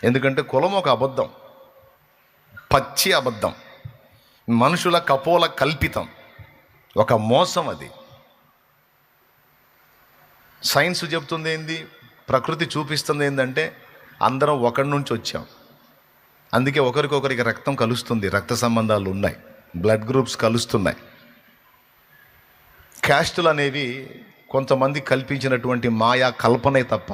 ఎందుకంటే కులం ఒక అబద్ధం, పచ్చి అబద్ధం, మనుషుల కపోల కల్పితం, ఒక మోసం. అది సైన్స్ చెప్తుంది ఏంది, ప్రకృతి చూపిస్తుంది ఏంటంటే అందరం ఒకరి నుంచి వచ్చాం. అందుకే ఒకరికొకరికి రక్తం కలుస్తుంది, రక్త సంబంధాలు ఉన్నాయి, బ్లడ్ గ్రూప్స్ కలుస్తున్నాయి. క్యాస్టులు అనేవి కొంతమంది కల్పించినటువంటి మాయా కల్పనే తప్ప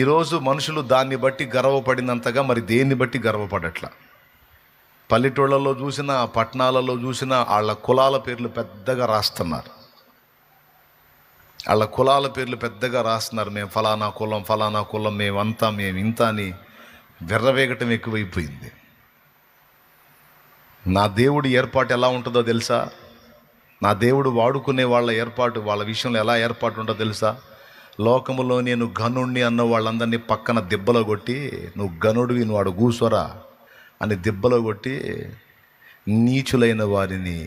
ఈరోజు మనుషులు దాన్ని బట్టి గర్వపడినంతగా మరి దేన్ని బట్టి గర్వపడట్ల. పల్లెటూళ్ళలో చూసినా పట్టణాలలో చూసినా వాళ్ళ కులాల పేర్లు పెద్దగా రాస్తున్నారు. వాళ్ళ కులాల పేర్లు పెద్దగా రాస్తున్నారు. మేము ఫలానా కులం, మేమంతా మేము ఇంత అని వెర్రవేగటం ఎక్కువైపోయింది. నా దేవుడి ఏర్పాటు ఎలా ఉంటుందో తెలుసా? నా దేవుడు వాడుకునే వాళ్ళ ఏర్పాటు, వాళ్ళ విషయంలో ఎలా ఏర్పాటు ఉంటుందో తెలుసా? లోకములో నేను ఘనుణ్ణి అన్న వాళ్ళందరినీ పక్కన దెబ్బలో కొట్టి, నువ్వు ఘనుడివి, నువ్వు వాడు కూసోరా అని దెబ్బలో కొట్టి, నీచులైన వారిని,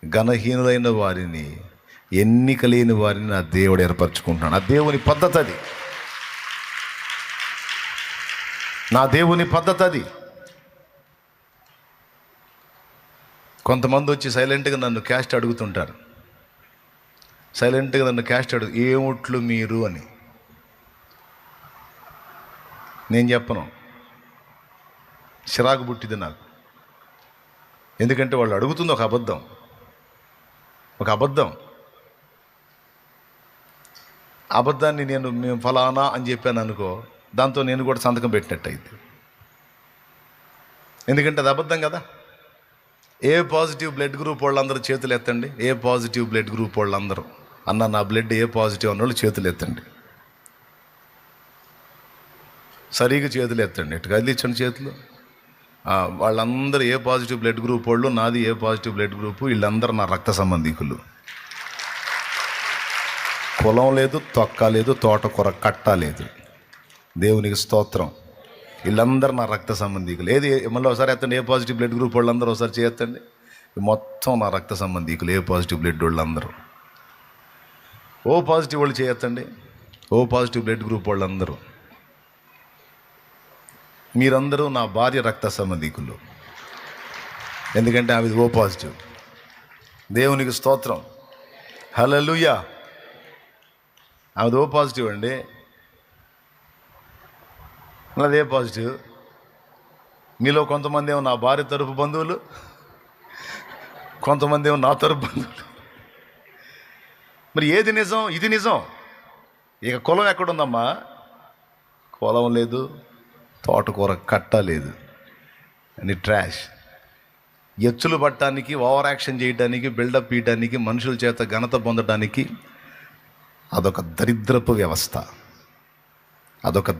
ఘనహీనులైన వారిని, ఎన్నిక లేని వారిని నా దేవుడు ఏర్పరచుకుంటున్నాడు. నా దేవుని పద్ధతి అది, నా దేవుని పద్ధతి అది. కొంతమంది వచ్చి సైలెంట్గా నన్ను క్యాస్ట్ అడుగుతుంటారు. ఏముట్లు మీరు అని. నేను చెప్పను, చిరాకు పుట్టింది నాకు. ఎందుకంటే వాళ్ళు అడుగుతుంది ఒక అబద్ధం. అబద్ధాన్ని మేము ఫలానా అని చెప్పాను అనుకో, దాంతో నేను కూడా సంతకం పెట్టినట్టు అయింది. ఎందుకంటే అది అబద్ధం కదా. ఏ పాజిటివ్ బ్లడ్ గ్రూప్ వాళ్ళందరూ చేతులు ఎత్తండి. ఏ పాజిటివ్ బ్లడ్ గ్రూప్ వాళ్ళందరూ, అన్న నా బ్లడ్ ఏ పాజిటివ్ అన్నోళ్ళు చేతులు ఎత్తండి. సరిగా చేతులు ఎత్తండి, ఇటు కదిలించండి చేతులు. వాళ్ళందరూ ఏ పాజిటివ్ బ్లడ్ గ్రూప్ వాళ్ళు, నాది ఏ పాజిటివ్ బ్లడ్ గ్రూపు, వీళ్ళందరూ నా రక్త సంబంధికులు. కులం లేదు, తొక్క లేదు, తోటకూర కట్ట లేదు. దేవునికి స్తోత్రం. వీళ్ళందరూ నా రక్త సంబంధికులు. ఏది మళ్ళీ ఒకసారి ఎత్తండి, ఏ పాజిటివ్ బ్లడ్ గ్రూప్ వాళ్ళందరూ ఒకసారి చేయొత్తండి. మొత్తం నా రక్త సంబంధికులు, ఏ పాజిటివ్ బ్లడ్ వాళ్ళందరూ. ఓ పాజిటివ్ వాళ్ళు చేయొత్తండి, ఓ పాజిటివ్ బ్లడ్ గ్రూప్ వాళ్ళందరూ. మీరందరూ నా భార్య రక్త సంబంధికులు, ఎందుకంటే ఆమె ఓ పాజిటివ్. దేవునికి స్తోత్రం, హల్లెలూయా. ఆమె ఓ పాజిటివ్ అండి, అదే పాజిటివ్. మీలో కొంతమంది ఏమో నా భార్య తరపు బంధువులు, కొంతమంది ఏమో నా తరపు బంధువులు. మరి ఏది నిజం? ఇది నిజం. ఇక కులం ఎక్కడుందమ్మా? కులం లేదు, తోటకూర కట్ట లేదు అని ట్రాష్. ఎచ్చులు పట్టడానికి, ఓవర్ యాక్షన్ చేయడానికి, బిల్డప్ ఇయడానికి, మనుషుల చేత ఘనత పొందడానికి అదొక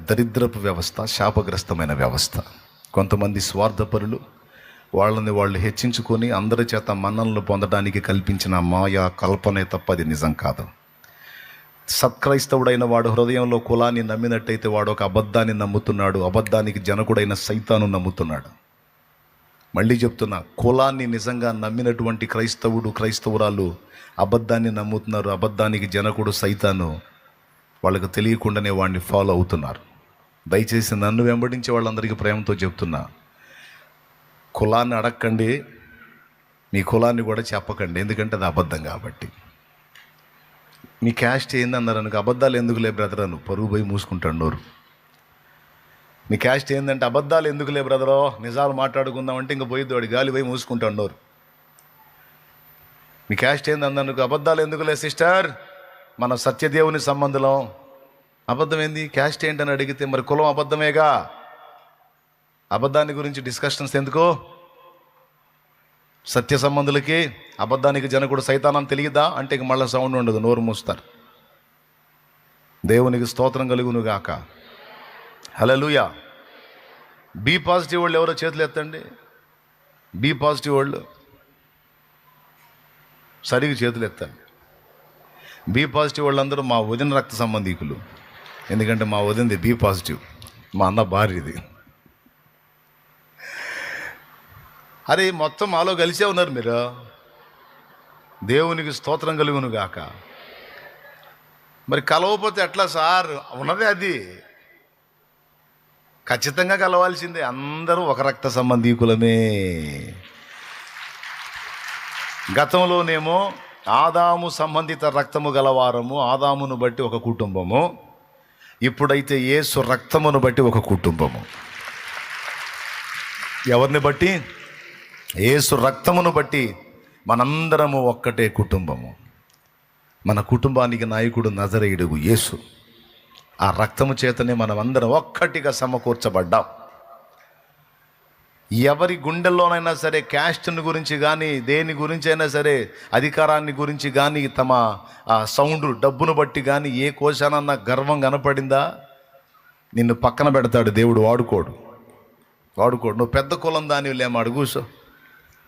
దరిద్రపు వ్యవస్థ, శాపగ్రస్తమైన వ్యవస్థ. కొంతమంది స్వార్థపరులు వాళ్ళని వాళ్ళు హెచ్చించుకొని అందరి చేత మన్ననలు పొందడానికి కల్పించిన మాయా కల్పనే తప్ప అది నిజం కాదు. సత్క్రైస్తవుడైన వాడు హృదయంలో కులాన్ని నమ్మినట్టయితే వాడు ఒక అబద్ధాన్ని నమ్ముతున్నాడు, అబద్ధానికి జనకుడైన సైతాను నమ్ముతున్నాడు. మళ్ళీ చెప్తున్నా, కులాన్ని నిజంగా నమ్మినటువంటి క్రైస్తవురాలు అబద్ధాన్ని నమ్ముతున్నారు. అబద్ధానికి జనకుడు సైతాను. వాళ్ళకు తెలియకుండానే వాడిని ఫాలో అవుతున్నారు. దయచేసి నన్ను వెంబడించే వాళ్ళందరికీ ప్రేమతో చెప్తున్నా, కులాన్ని అడగకండి, మీ కులాన్ని కూడా చెప్పకండి, ఎందుకంటే అది అబద్ధం కాబట్టి. మీ క్యాస్ట్ ఏందన్నారు అనుకో, అబద్ధాలు ఎందుకులే బ్రదర్ అను, పరుగు పోయి మూసుకుంటాడు నోరు. మీ క్యాస్ట్ ఏందంటే అబద్ధాలు ఎందుకులే బ్రదరో, నిజాలు మాట్లాడుకుందామంటే ఇంక పోయిద్దు వాడి, గాలి పోయి మూసుకుంటాడు నోరు. మీ క్యాస్ట్ ఏందనుకో, అబద్ధాలు ఎందుకులే సిస్టర్, మన సత్యదేవుని సంబంధం. అబద్ధం ఏంది? క్యాస్ట్ ఏంటని అడిగితే మరి కులం అబద్ధమేగా. అబద్ధాన్ని గురించి డిస్కషన్స్ ఎందుకు? సత్య సంబంధులకి అబద్ధానికి జనకుడు సైతానం తెలియదా అంటే ఇక మళ్ళీ సౌండ్ ఉండదు, నోరు మూస్తారు. దేవునికి స్తోత్రం కలుగును గాక, హల్లెలూయా. బి పాజిటివ్ వాళ్ళు ఎవరో చేతులు ఎత్తండి. బి పాజిటివ్ వాళ్ళు సరిగ్గా చేతులు ఎత్తండి. బి పాజిటివ్ వాళ్ళందరూ మా వదిన రక్త సంబంధికులు, ఎందుకంటే మా వదినది బి పాజిటివ్, మా అన్న భార్యది. అరే మొత్తం మాలో కలిసే ఉన్నారు మీరు. దేవునికి స్తోత్రం కలుగును గాక. మరి కలవకపోతే ఎట్లా సార్? ఉన్నదే అది. ఖచ్చితంగా కలవాల్సిందే. అందరూ ఒక రక్త సంబంధీకులమే. గతంలోనేమో ఆదాము సంబంధిత రక్తము గలవారము, ఆదామును బట్టి ఒక కుటుంబము. ఇప్పుడైతే యేసు రక్తమును బట్టి ఒక కుటుంబము. ఎవరిని బట్టి? యేసు రక్తమును బట్టి మనందరము ఒక్కటే కుటుంబము. మన కుటుంబానికి నాయకుడు నజరేయుడు యేసు. ఆ రక్తము చేతనే మనం అందరం ఒక్కటిగా సమకూర్చబడ్డాం. ఎవరి గుండెల్లోనైనా సరే క్యాస్ట్ని గురించి కానీ, దేని గురించి అయినా సరే, అధికారాన్ని గురించి కానీ, తమ సౌండ్ డబ్బును బట్టి కానీ ఏ కోశానన్నా గర్వం కనపడిందా? నిన్ను పక్కన పెడతాడు దేవుడు. వాడుకోడు. నువ్వు పెద్ద కులం దానిలేమో అడుగుసో,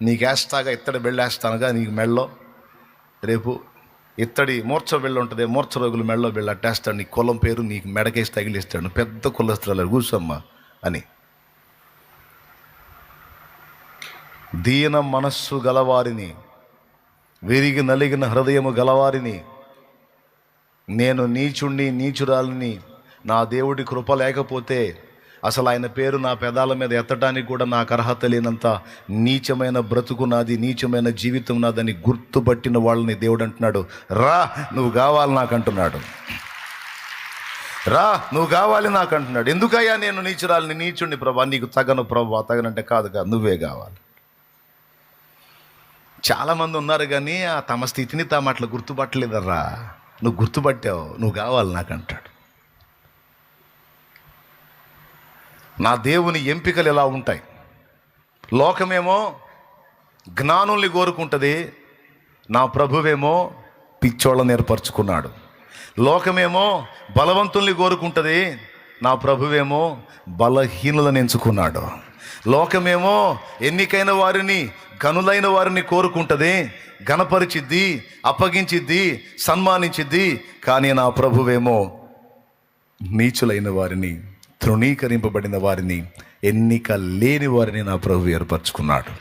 నీకు వేస్తాగా ఇత్తడి బెళ్ళేస్తానుగా నీకు మెళ్ళో, రేపు ఇత్తడి మూర్ఛ బెళ్ళ ఉంటుంది, మూర్ఛ రోగులు మెళ్ళో బెళ్ళ అట్టేస్తాడు, నీ కులం పేరు నీకు మెడకేసి తగిలిస్తాడు, నువ్వు పెద్ద కులస్తురాలు కూర్చోమ్మా అని. దీన మనస్సు గలవారిని, విరిగి నలిగిన హృదయము గలవారిని, నేను నీచుణ్ణి నీచురాలిని, నా దేవుడి కృప లేకపోతే అసలు ఆయన పేరు నా పెదాల మీద ఎత్తడానికి కూడా నాకు అర్హత లేనంత నీచమైన బ్రతుకు నాది, నీచమైన జీవితం నాదని గుర్తుపట్టిన వాళ్ళని దేవుడు అంటున్నాడు, రా నువ్వు కావాలి నాకు అంటున్నాడు. రా నువ్వు కావాలి నాకు అంటున్నాడు. ఎందుకయ్యా నేను నీచురాలిని, నీచుణ్ణి ప్రభా? నీకు తగను ప్రభా. తగనంటే కాదు, నువ్వే కావాలి. చాలామంది ఉన్నారు కానీ తమ స్థితిని తాము అట్లా గుర్తుపట్టలేదర్రా. నువ్వు గుర్తుపట్టావు, నువ్వు కావాలి నాకు అంటాడు. నా దేవుని ఎంపికలు ఎలా ఉంటాయి? లోకమేమో జ్ఞానుల్ని కోరుకుంటుంది, నా ప్రభువేమో పిచ్చోళ్ళని ఏర్పరచుకున్నాడు. లోకమేమో బలవంతుల్ని కోరుకుంటుంది, నా ప్రభువేమో బలహీనులను ఎంచుకున్నాడు. లోకమేమో ఎన్నికైన వారిని, గనులైన వారిని కోరుకుంటుంది, గణపరిచిద్ది, అప్పగించిద్ది, సన్మానించిద్ది. కానీ నా ప్రభువేమో నీచులైన వారిని, తృణీకరింపబడిన వారిని, ఎన్నిక లేని వారిని నా ప్రభు ఏర్పరచుకున్నాడు.